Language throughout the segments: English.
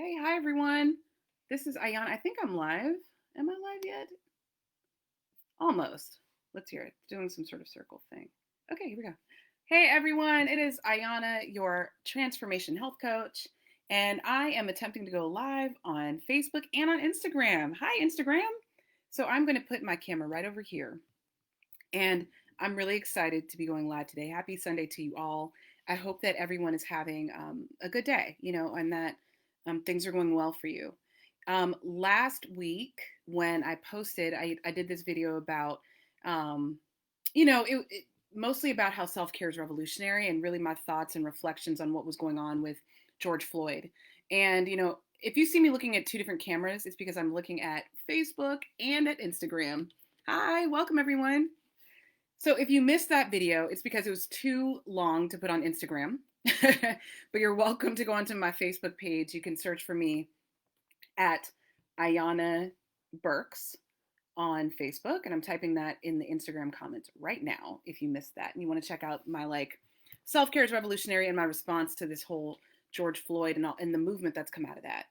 Hey, hi everyone. This is Ayana. I think I'm live. Am I live yet? Almost. Let's hear it. Doing some sort of circle thing. Okay, here we go. Hey everyone, it is Ayana, your transformation health coach, and I am attempting to go live on Facebook and on Instagram. Hi, Instagram. So I'm going to put my camera right over here, and I'm really excited to be going live today. Happy Sunday to you all. I hope that everyone is having a good day, and that things are going well for you. Last week, when I posted, I did this video about, um, mostly about how self care is revolutionary and really my thoughts and reflections on what was going on with George Floyd. And, if you see me looking at two different cameras, it's because I'm looking at Facebook and at Instagram. Hi, welcome everyone. So if you missed that video, it's because it was too long to put on Instagram. But you're welcome to go onto my Facebook page. You can search for me at Ayana Burks on Facebook. And I'm typing that in the Instagram comments right now if you missed that. And you want to check out my self-care is revolutionary and my response to this whole George Floyd and the movement that's come out of that.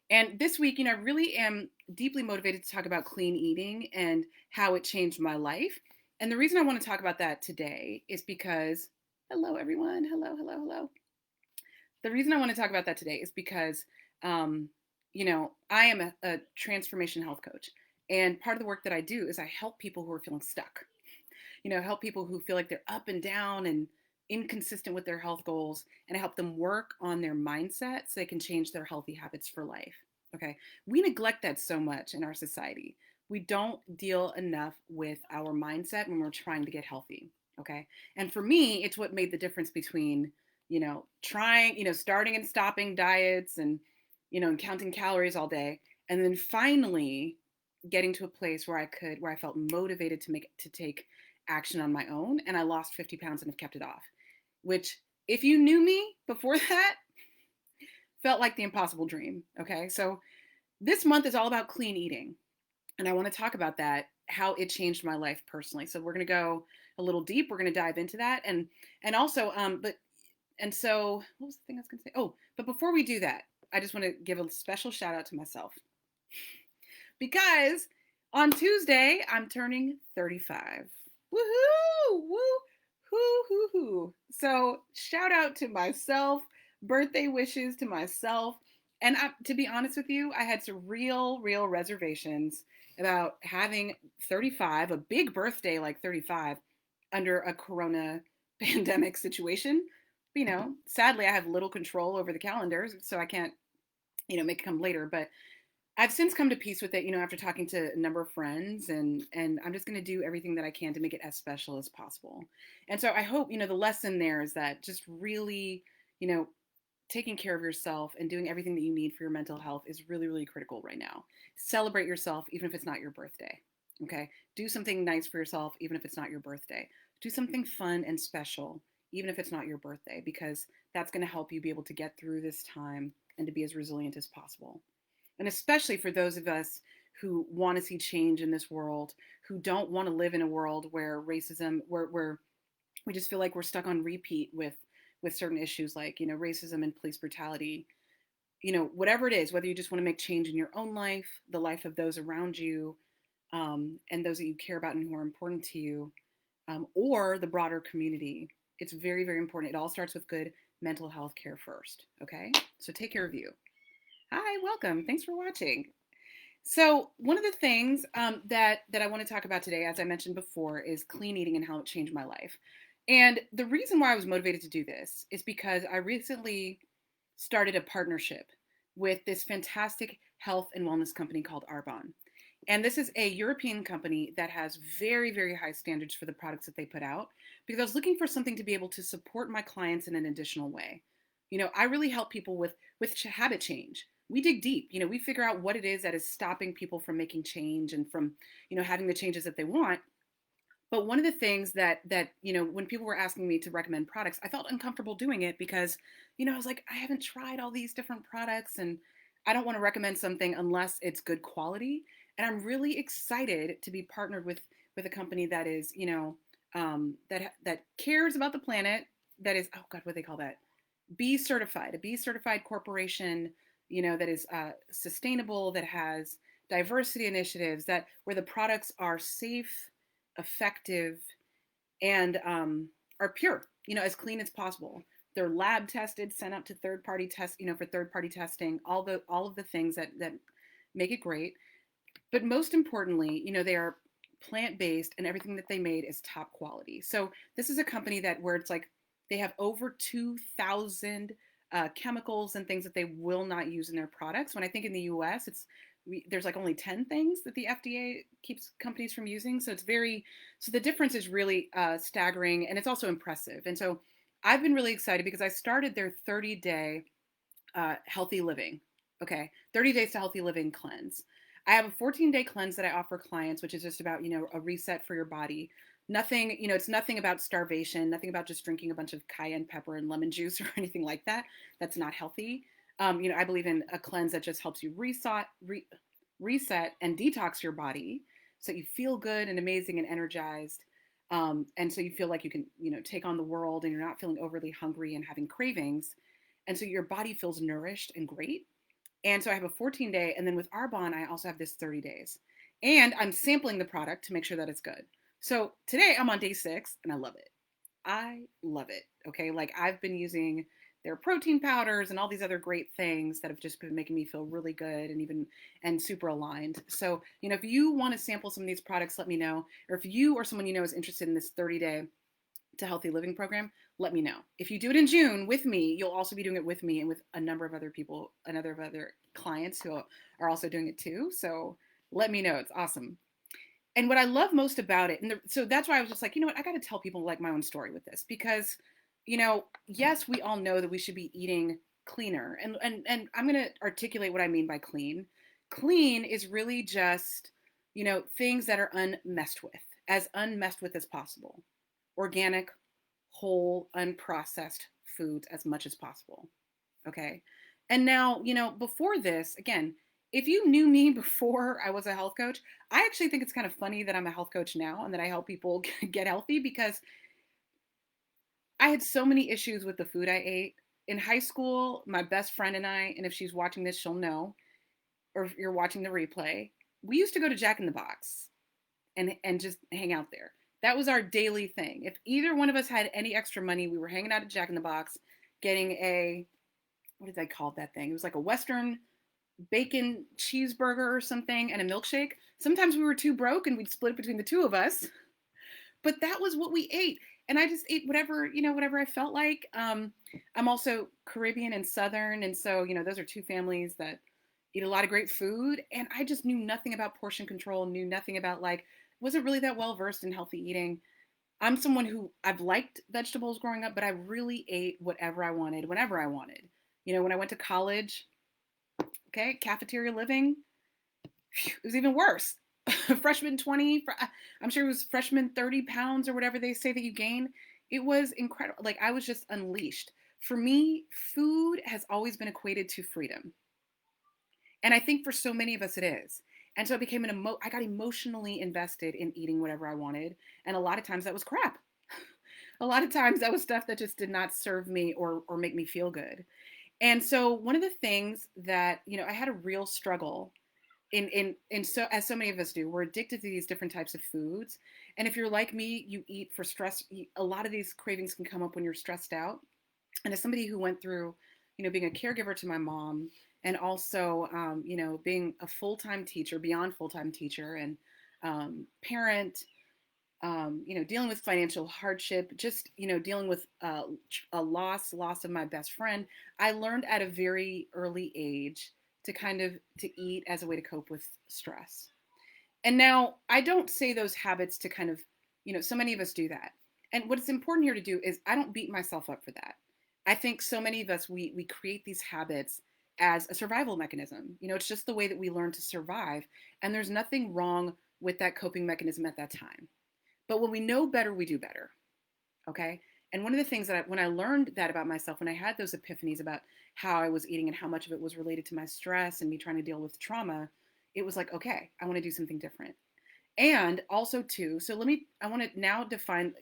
And this week, I really am deeply motivated to talk about clean eating and how it changed my life. And the reason I want to talk about that today is because, hello, everyone. Hello, hello, hello. The reason I want to talk about that today is because, I am a transformation health coach. And part of the work that I do is I help people who are feeling stuck, help people who feel like they're up and down and inconsistent with their health goals, and I help them work on their mindset so they can change their healthy habits for life. Okay. We neglect that so much in our society. We don't deal enough with our mindset when we're trying to get healthy. Okay. And for me, it's what made the difference between, trying, starting and stopping diets and counting calories all day. And then finally getting to a place where I felt motivated to take action on my own, and I lost 50 pounds and have kept it off, which, if you knew me before that, felt like the impossible dream. Okay. So this month is all about clean eating. And I want to talk about that, how it changed my life personally. So we're going to go a little deep. We're going to dive into that. And also, and so what was the thing I was going to say? Oh, but before we do that, I just want to give a special shout out to myself because on Tuesday, I'm turning 35. Woohoo! Woo! Hoo, hoo, hoo. So, shout out to myself, birthday wishes to myself. And to be honest with you, I had some real reservations about having 35, a big birthday like 35, under a corona pandemic situation. Sadly, I have little control over the calendars, so I can't, make it come later. But I've since come to peace with it, after talking to a number of friends, and I'm just going to do everything that I can to make it as special as possible. And so I hope, the lesson there is that just really, you know, taking care of yourself and doing everything that you need for your mental health is really critical right now. Celebrate yourself even if it's not your birthday. Okay? Do something nice for yourself even if it's not your birthday. Do something fun and special even if it's not your birthday, because that's going to help you be able to get through this time and to be as resilient as possible. And especially for those of us who want to see change in this world, who don't want to live in a world where racism, where we just feel like we're stuck on repeat with certain issues like, racism and police brutality. Whatever it is, whether you just want to make change in your own life, the life of those around you, and those that you care about and who are important to you, or the broader community, it's very important. It all starts with good mental health care first. Okay, so take care of you. Hi, welcome. Thanks for watching. So one of the things that I want to talk about today, as I mentioned before, is clean eating and how it changed my life. And the reason why I was motivated to do this is because I recently started a partnership with this fantastic health and wellness company called Arbonne. And this is a European company that has very high standards for the products that they put out, because I was looking for something to be able to support my clients in an additional way. I really help people with habit change. We dig deep. We figure out what it is that is stopping people from making change and from, having the changes that they want. But one of the things that when people were asking me to recommend products, I felt uncomfortable doing it because, I was like, I haven't tried all these different products, and I don't want to recommend something unless it's good quality. And I'm really excited to be partnered with a company that is, that cares about the planet, that is, oh God, what do they call that? B certified, a B certified corporation, that is sustainable, that has diversity initiatives, that where the products are safe, effective, and are pure, as clean as possible. They're lab tested, sent out to third party test, for third party testing, all of the things that make it great. But most importantly, they are plant based, and everything that they made is top quality. So this is a company that where it's like they have over 2,000 chemicals and things that they will not use in their products. When I think in the U.S., there's like only 10 things that the FDA keeps companies from using. So so the difference is really staggering, and it's also impressive. And so I've been really excited because I started their 30-day healthy living. Okay, 30 days to healthy living cleanse. I have a 14-day cleanse that I offer clients, which is just about, a reset for your body. Nothing, it's nothing about starvation, nothing about just drinking a bunch of cayenne pepper and lemon juice or anything like that. That's not healthy. I believe in a cleanse that just helps you reset and detox your body so you feel good and amazing and energized. And so you feel like you can, take on the world, and you're not feeling overly hungry and having cravings. And so your body feels nourished and great. And so I have a 14-day, and then with Arbonne, I also have this 30 days. And I'm sampling the product to make sure that it's good. So today I'm on day 6, and I love it. I love it. Okay. Like I've been using their protein powders and all these other great things that have just been making me feel really good and super aligned. So, if you want to sample some of these products, let me know. Or if you or someone is interested in this 30-day to healthy living program, let me know. If you do it in June with me, you'll also be doing it with me and with a number of other people, other clients who are also doing it too. So let me know. It's awesome. And what I love most about it, so that's why I was just like, what, I got to tell people like my own story with this, because, yes, we all know that we should be eating cleaner, and I'm going to articulate what I mean by clean. Clean is really just, things that are as unmessed with as possible, organic, whole, unprocessed foods as much as possible. Okay. And now, before this, again, if you knew me before I was a health coach, I actually think it's kind of funny that I'm a health coach now and that I help people get healthy, because I had so many issues with the food I ate. In high school, my best friend and I, and if she's watching this, she'll know, or if you're watching the replay, we used to go to Jack in the Box and just hang out there. That was our daily thing. If either one of us had any extra money, we were hanging out at Jack in the Box, getting what did they call that thing? It was like a Western bacon cheeseburger or something and a milkshake. Sometimes we were too broke and we'd split it between the two of us, but that was what we ate. And I just ate whatever I felt like. I'm also Caribbean and Southern. And so, those are two families that eat a lot of great food. And I just knew nothing about portion control, knew nothing about wasn't really that well versed in healthy eating. I'm someone who I've liked vegetables growing up, but I really ate whatever I wanted, whenever I wanted. When I went to college, okay, cafeteria living, it was even worse. Freshman 20, I'm sure it was freshman 30 pounds or whatever they say that you gain. It was incredible. Like I was just unleashed. For me, food has always been equated to freedom. And I think for so many of us it is. And so it became I got emotionally invested in eating whatever I wanted. And a lot of times that was crap. A lot of times that was stuff that just did not serve me or make me feel good. And so one of the things that, I had a real struggle in so, as so many of us do, we're addicted to these different types of foods. And if you're like me, you eat for stress. A lot of these cravings can come up when you're stressed out. And as somebody who went through, being a caregiver to my mom, and also, being a full-time teacher, beyond full-time teacher, and parent, dealing with financial hardship, just, dealing with a loss of my best friend, I learned at a very early age to eat as a way to cope with stress. And now I don't say those habits to kind of, so many of us do that. And what's important here to do is I don't beat myself up for that. I think so many of us, we create these habits as a survival mechanism. It's just the way that we learn to survive. And there's nothing wrong with that coping mechanism at that time. But when we know better, we do better. Okay. And one of the things that when I learned that about myself, when I had those epiphanies about how I was eating and how much of it was related to my stress and me trying to deal with trauma, it was like, okay, I want to do something different. And also too, I want to now define,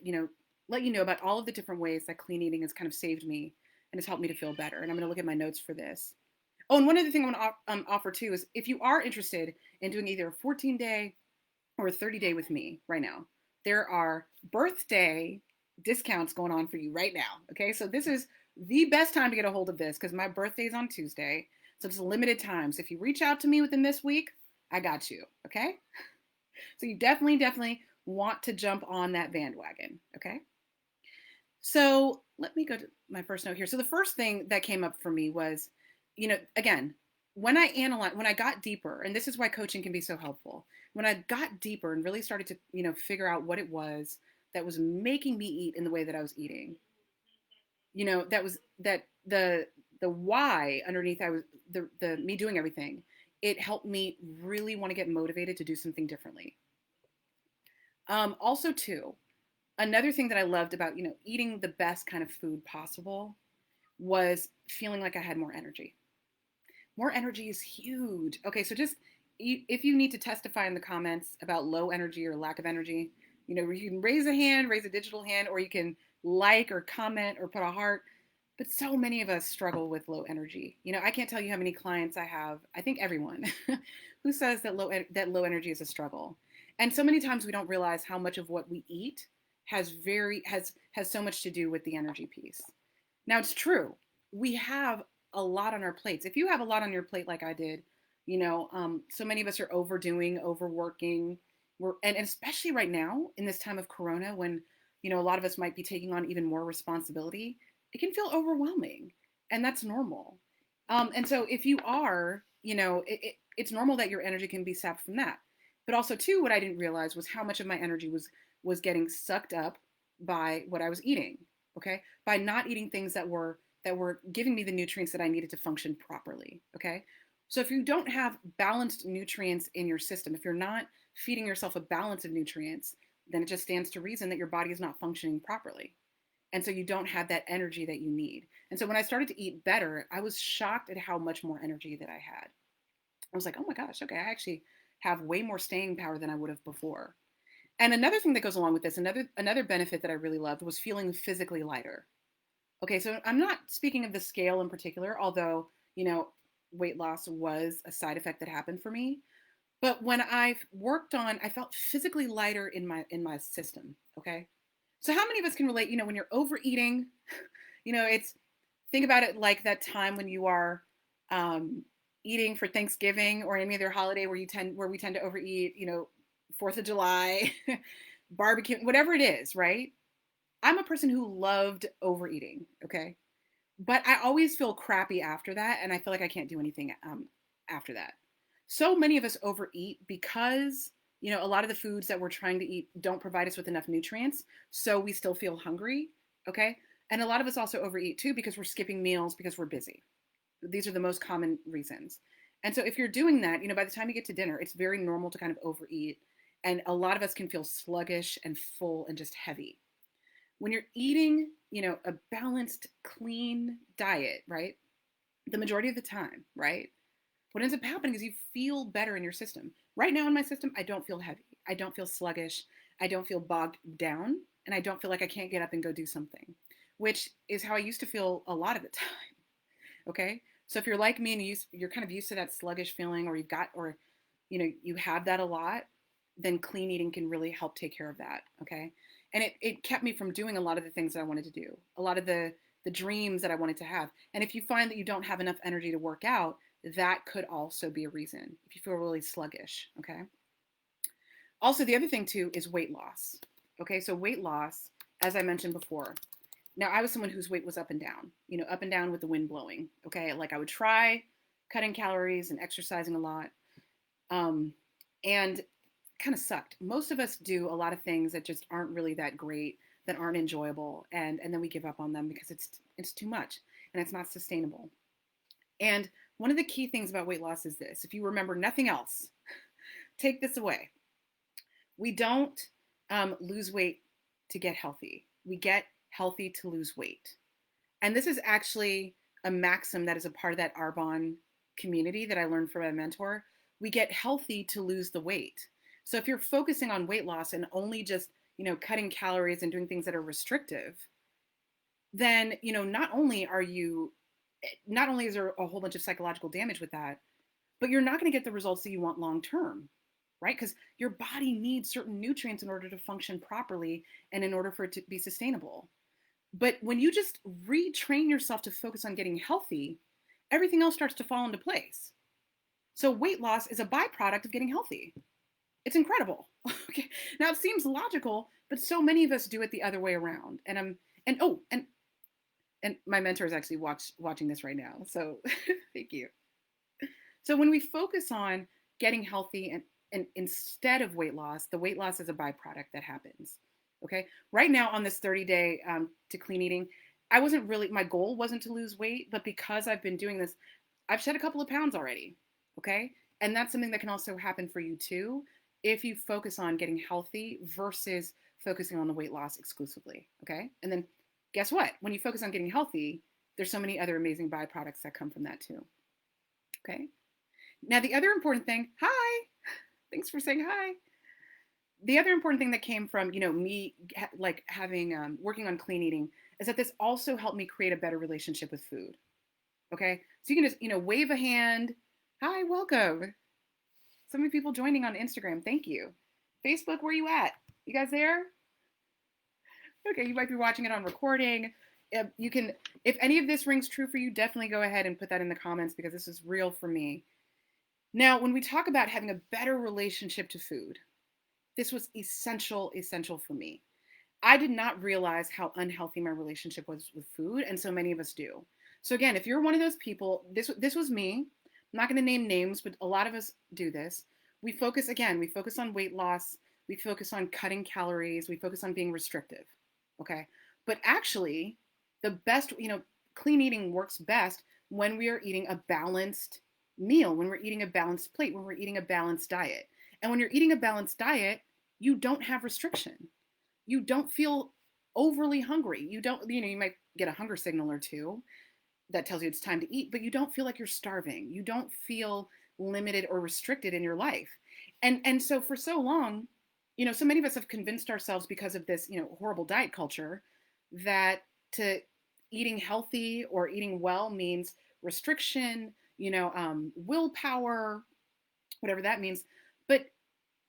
let you know about all of the different ways that clean eating has kind of saved me and has helped me to feel better. And I'm going to look at my notes for this. Oh, and one other thing I want to offer too is if you are interested in doing either a 14-day or a 30-day with me right now, there are birthday discounts going on for you right now. Okay, so this is the best time to get a hold of this because my birthday is on Tuesday. So it's a limited time. So if you reach out to me within this week, I got you. Okay, so you definitely want to jump on that bandwagon. Okay. So let me go to my first note here. So the first thing that came up for me was, again, when I got deeper, and this is why coaching can be so helpful. When I got deeper and really started to, figure out what it was that was making me eat in the way that I was eating, that was that the why underneath I was the me doing everything. It helped me really want to get motivated to do something differently. Also, too, another thing that I loved about, eating the best kind of food possible was feeling like I had more energy. More energy is huge. Okay, so just if you need to testify in the comments about low energy or lack of energy, you can raise a hand, raise a digital hand, or you can like or comment or put a heart. But so many of us struggle with low energy. I can't tell you how many clients I have. I think everyone who says that low energy is a struggle. And so many times we don't realize how much of what we eat has so much to do with the energy piece. Now it's true. We have a lot on our plates. If you have a lot on your plate like I did, so many of us are overdoing, overworking. And especially right now in this time of Corona, when a lot of us might be taking on even more responsibility, it can feel overwhelming, and that's normal. And so if you are, it's normal that your energy can be sapped from that. But also, too, what I didn't realize was how much of my energy was getting sucked up by what I was eating. Okay, by not eating things that were giving me the nutrients that I needed to function properly. Okay, so if you don't have balanced nutrients in your system, if you're not feeding yourself a balance of nutrients, then it just stands to reason that your body is not functioning properly. And so you don't have that energy that you need. And so when I started to eat better, I was shocked at how much more energy that I had. I was like, oh my gosh, okay, I actually have way more staying power than I would have before. And another thing that goes along with this, another benefit that I really loved was feeling physically lighter. Okay, so I'm not speaking of the scale in particular, although, weight loss was a side effect that happened for me. But when I've worked on, I felt physically lighter in my system. Okay. So how many of us can relate, when you're overeating, it's think about it like that time when you are um, eating for Thanksgiving or any other holiday where we tend to overeat, 4th of July, barbecue, whatever it is, right? I'm a person who loved overeating, okay? But I always feel crappy after that, and I feel like I can't do anything after that. So many of us overeat because, a lot of the foods that we're trying to eat don't provide us with enough nutrients, so we still feel hungry, okay? And a lot of us also overeat too because we're skipping meals because we're busy. These are the most common reasons. And so if you're doing that, by the time you get to dinner, it's very normal to kind of overeat. And a lot of us can feel sluggish and full and just heavy. When you're eating, a balanced, clean diet, right? The majority of the time, right? What ends up happening is you feel better in your system. Right now in my system, I don't feel heavy. I don't feel sluggish. I don't feel bogged down. And I don't feel like I can't get up and go do something, which is how I used to feel a lot of the time. Okay. So if you're like me and you're kind of used to that sluggish feeling, or you have that a lot, then clean eating can really help take care of that. Okay. And it kept me from doing a lot of the things that I wanted to do, a lot of the dreams that I wanted to have. And if you find that you don't have enough energy to work out, that could also be a reason if you feel really sluggish. Okay. Also, the other thing too is weight loss. Okay. So weight loss, as I mentioned before, now I was someone whose weight was up and down, up and down with the wind blowing. Okay. Like I would try cutting calories and exercising a lot. And kind of sucked. Most of us do a lot of things that just aren't really that great, that aren't enjoyable, and then we give up on them because it's too much and it's not sustainable. And one of the key things about weight loss is this: if you remember nothing else, take this away. We don't lose weight to get healthy. We get healthy to lose weight. And this is actually a maxim that is a part of that Arbonne community that I learned from a mentor. We get healthy to lose the weight. So if you're focusing on weight loss and only just, cutting calories and doing things that are restrictive, then, not only are you not only is there a whole bunch of psychological damage with that, but you're not going to get the results that you want long term, right? Because your body needs certain nutrients in order to function properly and in order for it to be sustainable. But when you just retrain yourself to focus on getting healthy, everything else starts to fall into place. So weight loss is a byproduct of getting healthy. It's incredible. Okay. Now it seems logical, but so many of us do it the other way around. And oh, and my mentor is actually watching this right now. So thank you. So when we focus on getting healthy and instead of weight loss, the weight loss is a byproduct that happens. Okay. Right now on this 30-day to clean eating, my goal wasn't to lose weight, but because I've been doing this, I've shed a couple of pounds already. Okay. And that's something that can also happen for you too, if you focus on getting healthy versus focusing on the weight loss exclusively. Okay. And then guess what? When you focus on getting healthy, there's so many other amazing byproducts that come from that too. Okay. Now, the other important thing, hi, thanks for saying hi. The other important thing that came from, me like having, working on clean eating is that this also helped me create a better relationship with food. Okay. So you can just, wave a hand. Hi, welcome. So many people joining on Instagram. Thank you. Facebook, where you at? You guys there? Okay. You might be watching it on recording. You can, if any of this rings true for you, definitely go ahead and put that in the comments because this is real for me. Now, when we talk about having a better relationship to food, this was essential for me. I did not realize how unhealthy my relationship was with food, and so many of us do. So again, if you're one of those people, this was me. I'm not going to name names, but a lot of us do this. We focus on weight loss, we focus on cutting calories, we focus on being restrictive. Okay? But actually, the best, clean eating works best when we are eating a balanced meal, when we're eating a balanced plate, when we're eating a balanced diet. And when you're eating a balanced diet, you don't have restriction. You don't feel overly hungry. You might get a hunger signal or two that tells you it's time to eat, but you don't feel like you're starving. You don't feel limited or restricted in your life. And so for so long, so many of us have convinced ourselves because of this, horrible diet culture that to eating healthy or eating well means restriction, willpower, whatever that means. But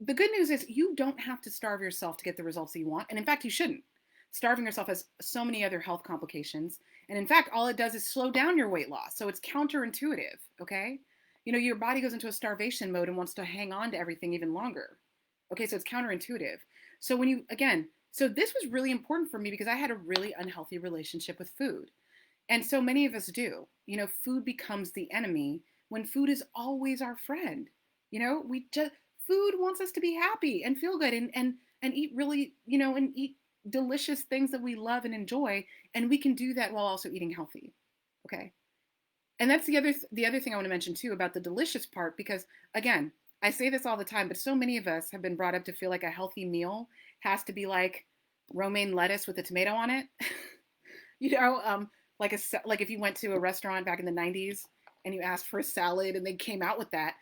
the good news is you don't have to starve yourself to get the results that you want. And in fact, you shouldn't. Starving yourself has so many other health complications. And in fact, all it does is slow down your weight loss. So it's counterintuitive, okay? Your body goes into a starvation mode and wants to hang on to everything even longer. Okay, so it's counterintuitive. So so this was really important for me because I had a really unhealthy relationship with food. And so many of us do. Food becomes the enemy when food is always our friend. Food wants us to be happy and feel good and eat really, and eat delicious things that we love and enjoy. And we can do that while also eating healthy. Okay. And that's the other thing I want to mention too about the delicious part, because again, I say this all the time, but so many of us have been brought up to feel like a healthy meal has to be like romaine lettuce with a tomato on it. Like if you went to a restaurant back in the 90s and you asked for a salad and they came out with that.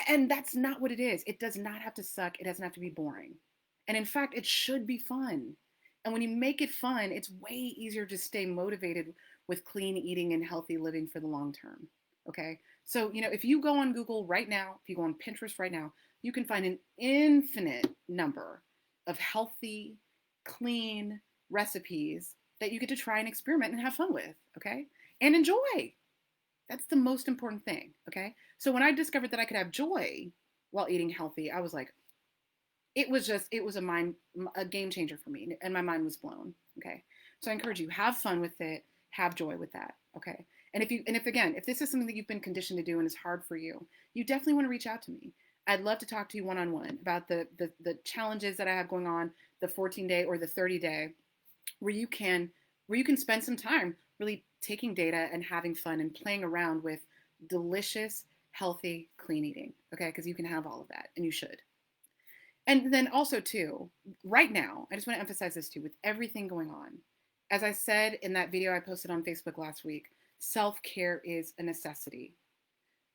And that's not what it is. It does not have to suck. It doesn't have to be boring. And in fact, it should be fun. And when you make it fun, it's way easier to stay motivated with clean eating and healthy living for the long term. Okay. So, if you go on Google right now, if you go on Pinterest right now, you can find an infinite number of healthy, clean recipes that you get to try and experiment and have fun with. Okay. And enjoy. That's the most important thing. Okay. So when I discovered that I could have joy while eating healthy, I was like, it was a game changer for me, and my mind was blown. Okay. So I encourage you, have fun with it, have joy with that. Okay. And if this is something that you've been conditioned to do and is hard for you, you definitely want to reach out to me. I'd love to talk to you one-on-one about the challenges that I have going on, the 14-day or the 30-day, where you can spend some time really taking data and having fun and playing around with delicious, healthy, clean eating. Okay. Because you can have all of that, and you should. And then also too, right now, I just want to emphasize this too, with everything going on. As I said in that video I posted on Facebook last week, self-care is a necessity.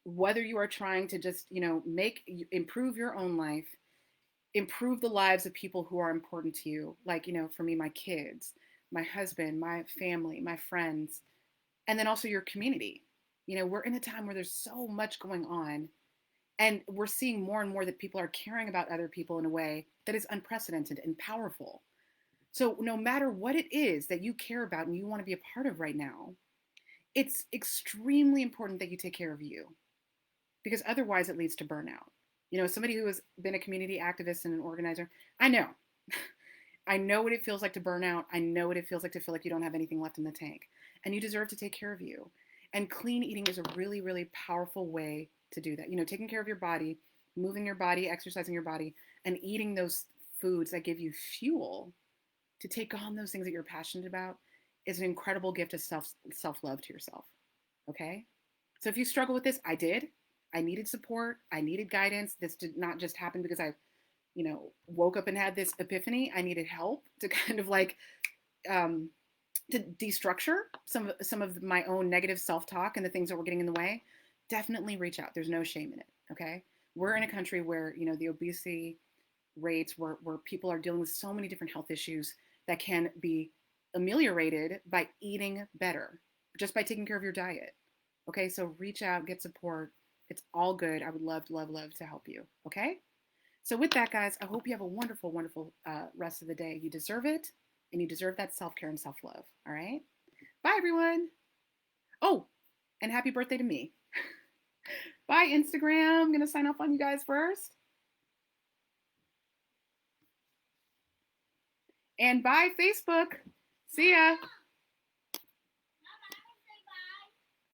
Whether you are trying to just, improve your own life, improve the lives of people who are important to you, like, for me, my kids, my husband, my family, my friends, And then also your community. You know, we're in a time where there's so much going on, and we're seeing more and more that people are caring about other people in a way that is unprecedented and powerful. So, no matter what it is that you care about and you want to be a part of right now, it's extremely important that you take care of you, because otherwise it leads to burnout. You know, somebody who has been a community activist and an organizer, I know. I know what it feels like to burn out. I know what it feels like to feel like you don't have anything left in the tank. And you deserve to take care of you. And clean eating is a really, really powerful way to do that. You know, taking care of your body, moving your body, exercising your body, and eating those foods that give you fuel to take on those things that you're passionate about is an incredible gift of self-love to yourself. Okay? So if you struggle with this, I did. I needed support. I needed guidance. This did not just happen because I, you know, woke up and had this epiphany. I needed help to kind of like um, to destructure some of my own negative self-talk and the things that were getting in the way. Definitely reach out. There's no shame in it. Okay, we're in a country where, you know, the obesity rates, where people are dealing with so many different health issues that can be ameliorated by eating better, just by taking care of your diet. Okay, so reach out, get support. It's all good. I would love, love, love to help you. Okay. So with that, guys, I hope you have a wonderful, wonderful rest of the day. You deserve it, and you deserve that self-care and self-love. All right. Bye, everyone. Oh, and happy birthday to me. Bye, Instagram. I'm going to sign off on you guys first. And bye, Facebook. See ya.